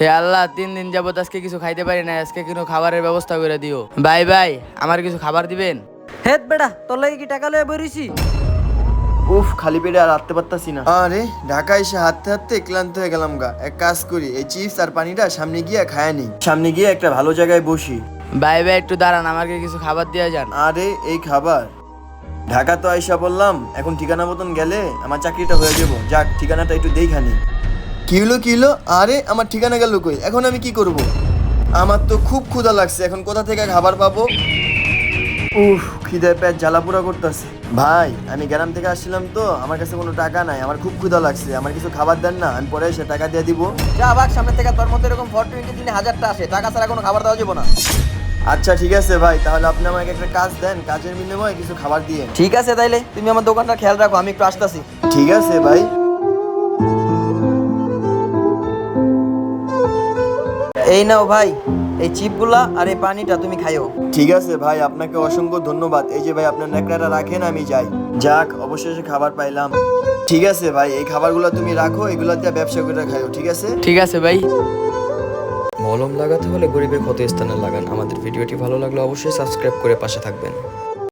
হে আল্লাহ, 3 দিন যাবত আজকে কিছু খাইতে পারি না। আজকে কোনো খাবারের ব্যবস্থা করে দিও। ভাই ভাই, আমার কিছু খাবার দিবেন? হেট বেটা, তোর লাগি কি টাকা লয়ে বইরিছি? উফ, খালি পেটে আর হাঁটতে পারতাছি না। আরে ঢাকা এসে হাঁটতে হাঁটতে ক্লান্ত হয়ে গেলাম গা। এক কাজ করি, এই চিপস আর পানিটা সামনে গিয়ে খায় নি, সামনে গিয়ে একটা ভালো জায়গায় বসি। ভাই ভাই, একটু দাঁড়ান, আমাকে কিছু খাবার দিয়ে যান। আরে এই খাবার, ঢাকা তো আইসা বললাম, এখন ঠিকানা মতন গেলে আমার চাকরিটা হয়ে যাবো। যাক, ঠিকানাটা একটু দেখানি। কি হলো কি হলো? আরে আমার ঠিকানা গেল কই? এখন আমি কি করব? আমার তো খুব ক্ষুধা লাগছে, এখন কোথা থেকে খাবার পাবো? উফ, খিদায় পেট জ্বালাপোড়া করতেছে। ভাই, আমি গ্রাম থেকে আসছিলাম তো, আমার কাছে কোনো টাকা নাই, আমার খুব ক্ষুধা লাগছে, আমার কিছু খাবার দেন না, আমি পরে এসে টাকা দিয়ে দিব। যা ভাগ সামনে থেকে, তোর মতো এরকম 420 দিনে 1000টা আসে, টাকা ছাড়া কোনো খাবার দেওয়া যাবে না। আচ্ছা ঠিক আছে ভাই, তাহলে আপনি আমাকে একটা কাজ দেন, কাজের বিনিময়ে কিছু খাবার দিয়ে। ঠিক আছে, তাইলে তুমি আমার দোকানটা খেয়াল রাখো, আমি একটু আসতাছি। ঠিক আছে ভাই। এই নাও ভাই, এই চিপগুলা আর এই পানিটা তুমি খাইও। ঠিক আছে ভাই, আপনাকে অসংখ্য ধন্যবাদ। এই যে ভাই, আপনার ন্যাকড়াটা রাখেন, আমি যাই। যাক, অবশেষে খাবার পাইলাম। ঠিক আছে ভাই, এই খাবারগুলো তুমি রাখো, এগুলো দিয়ে ব্যবসা করে খাইও, ঠিক আছে? ঠিক আছে ভাই। মলম লাগাতে হলে গরিবের ক্ষতস্থানে লাগান। আমাদের ভিডিওটি ভালো লাগলে অবশ্যই সাবস্ক্রাইব করে পাশে থাকবেন।